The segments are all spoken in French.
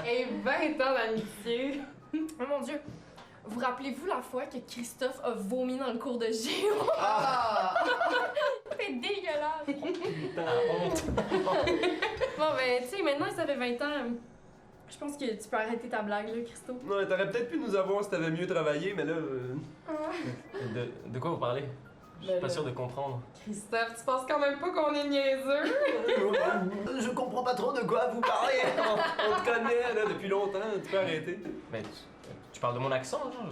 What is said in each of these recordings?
Et 20 ans d'amitié. Oh mon Dieu! Vous rappelez-vous la fois que Christophe a vomi dans le cours de géo? C'est dégueulasse! Putain, honte. Bon, ben, tu sais, maintenant ça fait 20 ans. Je pense que tu peux arrêter ta blague, là, Christo. Non, t'aurais peut-être pu nous avoir si t'avais mieux travaillé, mais là... De quoi vous parlez? Je suis pas sûr de comprendre. Christophe, tu penses quand même pas qu'on est niaiseux? Je comprends pas trop de quoi vous parlez. On te connaît, là, depuis longtemps. Tu peux arrêter. Mais tu parles de mon accent, genre,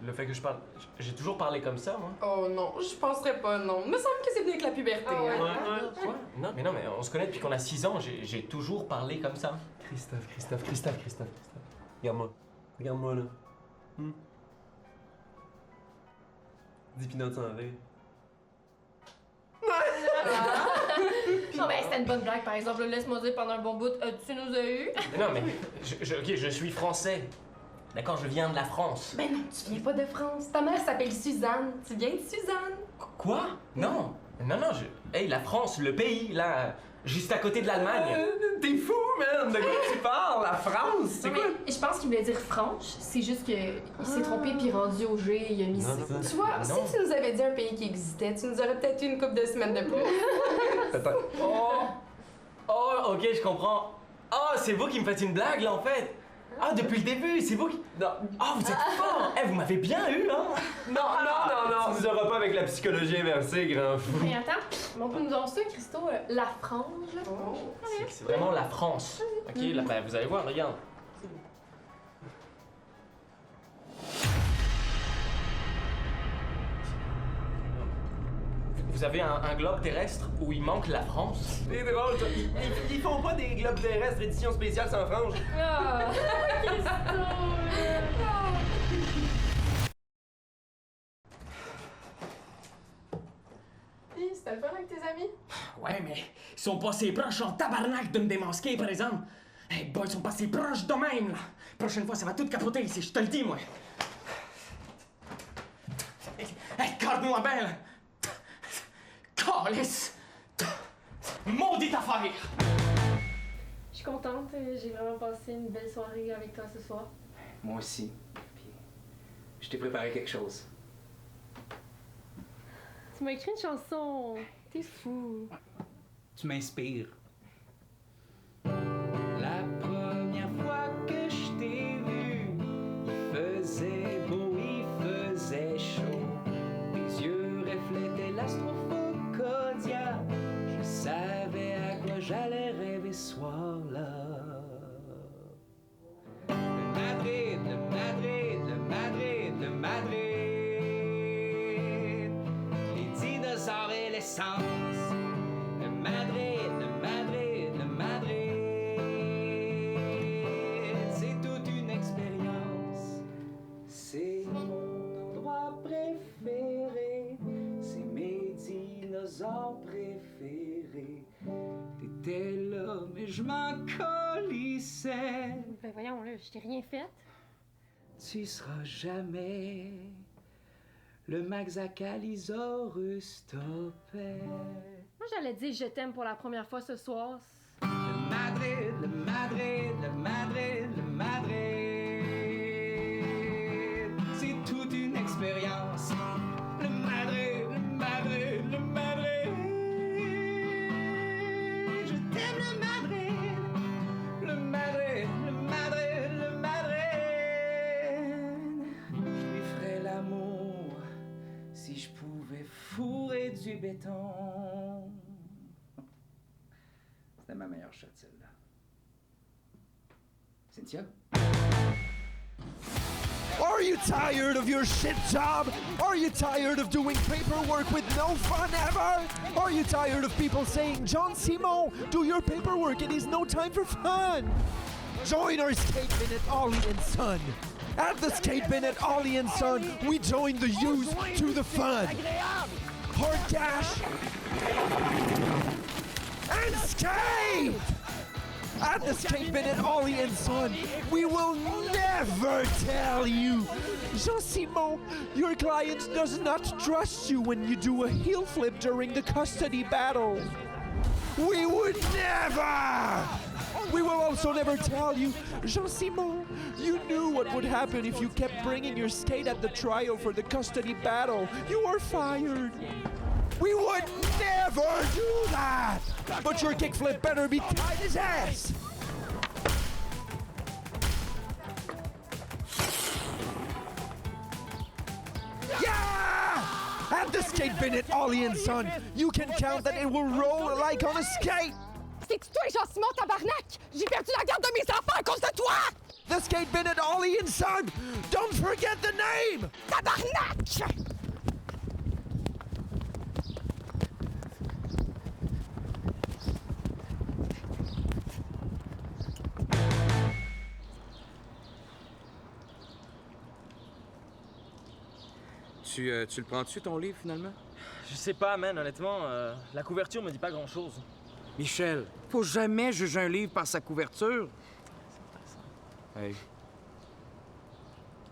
le fait que je parle... J'ai toujours parlé comme ça, moi. Oh non, je penserais pas, non. Il me semble que c'est venu avec la puberté. Ah ouais. hein. Quoi? Non, mais on se connaît depuis qu'on a 6 ans. J'ai toujours parlé comme ça. Christophe. Regarde-moi. Regarde-moi, là. Dis Pinot sans rire. Non, ben, c'était une bonne blague, par exemple. Laisse-moi dire pendant un bon bout, tu nous as eu? Non, mais ok, je suis français. D'accord, je viens de la France. Ben non, tu viens pas de France. Ta mère s'appelle Suzanne. Tu viens de Suzanne. Quoi? Non, hey, la France, le pays, là, juste à côté de l'Allemagne. T'es fou, man! De quoi tu parles? La France? C'est Non, quoi? mais je pense qu'il voulait dire franche. C'est juste qu'il s'est trompé puis rendu au G, il a mis ça. Tu vois, Non. si tu nous avais dit un pays qui existait, tu nous aurais peut-être eu une couple de semaines de plus. Attends. Oh, ok, je comprends. Oh, c'est vous qui me faites une blague, là, en fait. Ah, depuis le début, c'est vous qui... Non. Oh, vous êtes fort. Eh, vous m'avez bien eu, hein. Non. Tu nous auras pas avec la psychologie inversée, grand fou. Mais attends, on peut nous donner ça, Christo, la frange, là. C'est vraiment la France. Ok, là, ben, vous allez voir, regarde. Vous avez un globe terrestre où il manque la France? C'est drôle, toi. Ils font pas des globes terrestres édition spéciale sans frange. Ah, Christo! Puis, c'était le fun avec tes amis? Ouais, mais ils sont passés proches en tabarnak de me démasquer, par exemple. Hey, boy, ils sont passés proches de même, là. Prochaine fois, ça va tout capoter ici, je te le dis, moi. Hey, garde-moi bien, là. Calice! Maudite affaire! Je suis contente, j'ai vraiment passé une belle soirée avec toi ce soir. Moi aussi. Puis, je t'ai préparé quelque chose. Tu m'as écrit une chanson, t'es fou. Tu m'inspires. La première fois que je t'ai vu, il faisait beau, il faisait chaud. Tes yeux reflétaient l'astrophocodia. Je savais à quoi j'allais rêver ce soir-là. Le Madrid. Les dinosaures et l'essence. Le Madrid. C'est toute une expérience. C'est mon endroit préféré. C'est mes dinosaures préférés. T'étais là, mais je m'en colissais. Ben voyons, là, je t'ai rien fait. Tu seras jamais le Maxacalisaurus topet. Moi, j'allais dire je t'aime pour la première fois ce soir. Le Madrid. C'est toute une expérience. Le Madrid. Je t'aime le Madrid. Le Madrid. Je lui ferais l'amour si je pouvais fourrer du béton. C'était ma meilleure shot, celle-là. Cynthia? Are you tired of your shit job? Are you tired of doing paperwork with no fun ever? Are you tired of people saying, John Simon, do your paperwork, it is no time for fun? Join our skate bin at Ollie and Son. At the skate bin at Ollie and Son, we join the youth to the fun. Hard cash and skate! At the skate bin at Ollie and Son, we will never tell you. Jean-Simon, your client does not trust you when you do a heel flip during the custody battle. We would never We will also never tell you. Jean-Simon, you knew what would happen if you kept bringing your skate at the trial for the custody battle. You were fired. We would never do that! But your kickflip better be tight as ass! Yeah! At the skate bin at Ollie and Son, you can count that it will roll like on a skate! C'est que toi, Jean-Simon, tabarnak! J'ai perdu la garde de mes enfants à cause de toi! The skate bin at Ollie and Son! Don't forget the name! Tabarnak! Tu le prends-tu, ton livre, finalement? Je sais pas, man, honnêtement, la couverture me dit pas grand-chose. Michel, faut jamais juger un livre par sa couverture. Hey.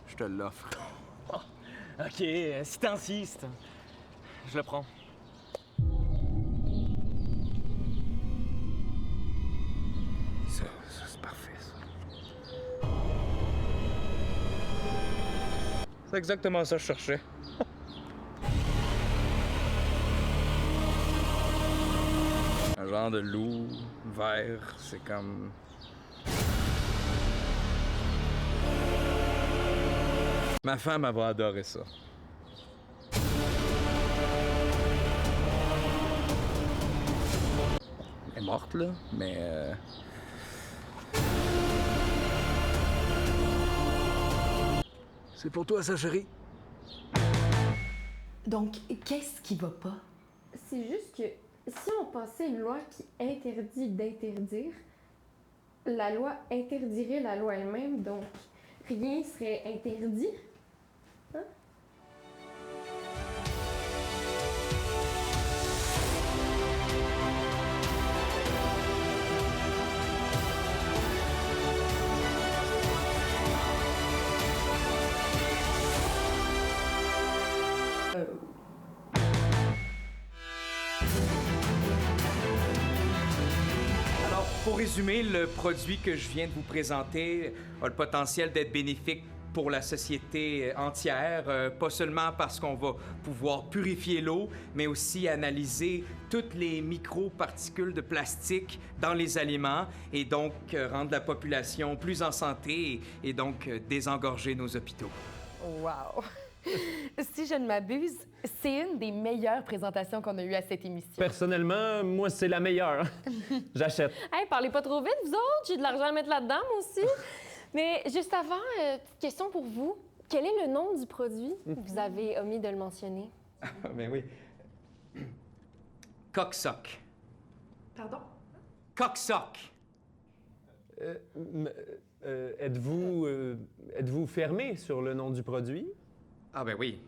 Je te l'offre. Ok, si t'insistes, je le prends. Ça, c'est parfait, ça. C'est exactement ça que je cherchais. Un genre de loup, vert, c'est comme... Ma femme, elle va adorer ça. Elle est morte, là, mais... C'est pour toi, ça, chérie? Donc, qu'est-ce qui va pas? C'est juste que si on passait une loi qui interdit d'interdire, la loi interdirait la loi elle-même, donc rien serait interdit. Hein? Alors, pour résumer, le produit que je viens de vous présenter a le potentiel d'être bénéfique pour la société entière, pas seulement parce qu'on va pouvoir purifier l'eau, mais aussi analyser toutes les microparticules de plastique dans les aliments et donc rendre la population plus en santé et donc désengorger nos hôpitaux. Wow! Si je ne m'abuse, c'est une des meilleures présentations qu'on a eues à cette émission. Personnellement, moi, c'est la meilleure. J'achète. Hey, parlez pas trop vite, vous autres! J'ai de l'argent à mettre là-dedans, moi aussi! Mais juste avant, petite question pour vous. Quel est le nom du produit? Vous avez omis de le mentionner. Ben oui. Coq-soc. Pardon? Coq-soc. Êtes-vous fermé sur le nom du produit? Ah ben oui.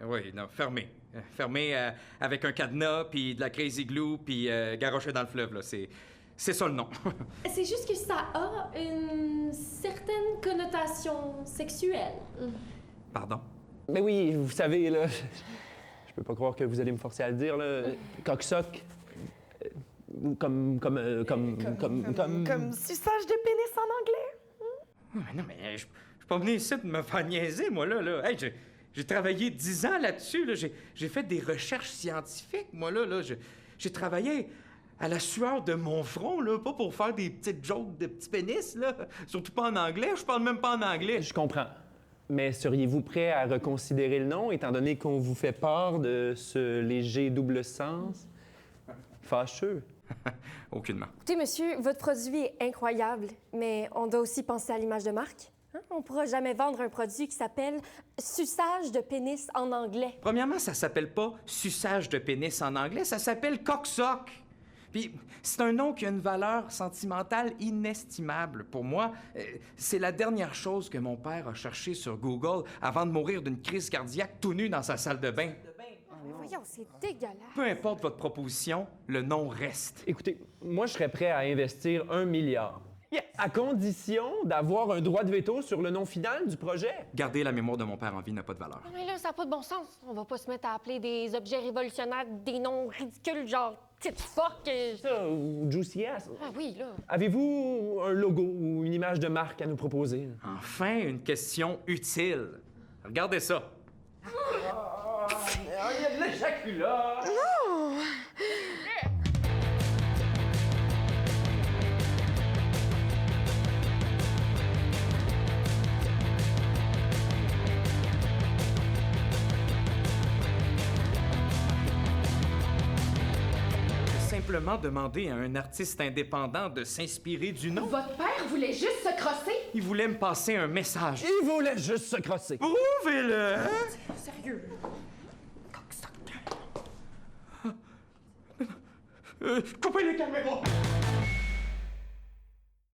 Oui, non, fermé. Fermé avec un cadenas, puis de la crazy glue, puis garoché dans le fleuve, là. C'est ça le nom. C'est juste que ça a une certaine connotation sexuelle. Pardon? Mais oui, vous savez, là, je peux pas croire que vous allez me forcer à le dire, là. Coq-soc. Comme suçage de pénis en anglais. Non, mais je suis pas venu ici de me faire niaiser, moi, là. Hey, j'ai travaillé 10 ans là-dessus, là. J'ai fait des recherches scientifiques, moi, là. J'ai travaillé à la sueur de mon front, là, pas pour faire des petites jokes de petits pénis, là. Surtout pas en anglais, je parle même pas en anglais. Je comprends. Mais seriez-vous prêt à reconsidérer le nom, étant donné qu'on vous fait part de ce léger double sens fâcheux? Aucunement. Écoutez, monsieur, votre produit est incroyable, mais on doit aussi penser à l'image de marque. Hein? On pourra jamais vendre un produit qui s'appelle suçage de pénis en anglais. Premièrement, ça s'appelle pas suçage de pénis en anglais, ça s'appelle coq-soc. Puis c'est un nom qui a une valeur sentimentale inestimable. Pour moi, c'est la dernière chose que mon père a cherché sur Google avant de mourir d'une crise cardiaque tout nu dans sa salle de bain. Voyons, c'est dégueulasse. Peu importe votre proposition, le nom reste. Écoutez, moi, je serais prêt à investir 1 milliard. Yes! À condition d'avoir un droit de veto sur le nom final du projet. Garder la mémoire de mon père en vie n'a pas de valeur. Mais là, ça n'a pas de bon sens. On va pas se mettre à appeler des objets révolutionnaires des noms ridicules, genre petite fuck. Ça, ou Juicy Ass. Ah oui, là. Avez-vous un logo ou une image de marque à nous proposer? Enfin, une question utile. Regardez ça. Il y a de l'éjaculat! Simplement demander à un artiste indépendant de s'inspirer du nom. Votre père voulait juste se crosser? Il voulait me passer un message. Il voulait juste se crosser. Prouvez-le! Sérieux? Coupez les caméras!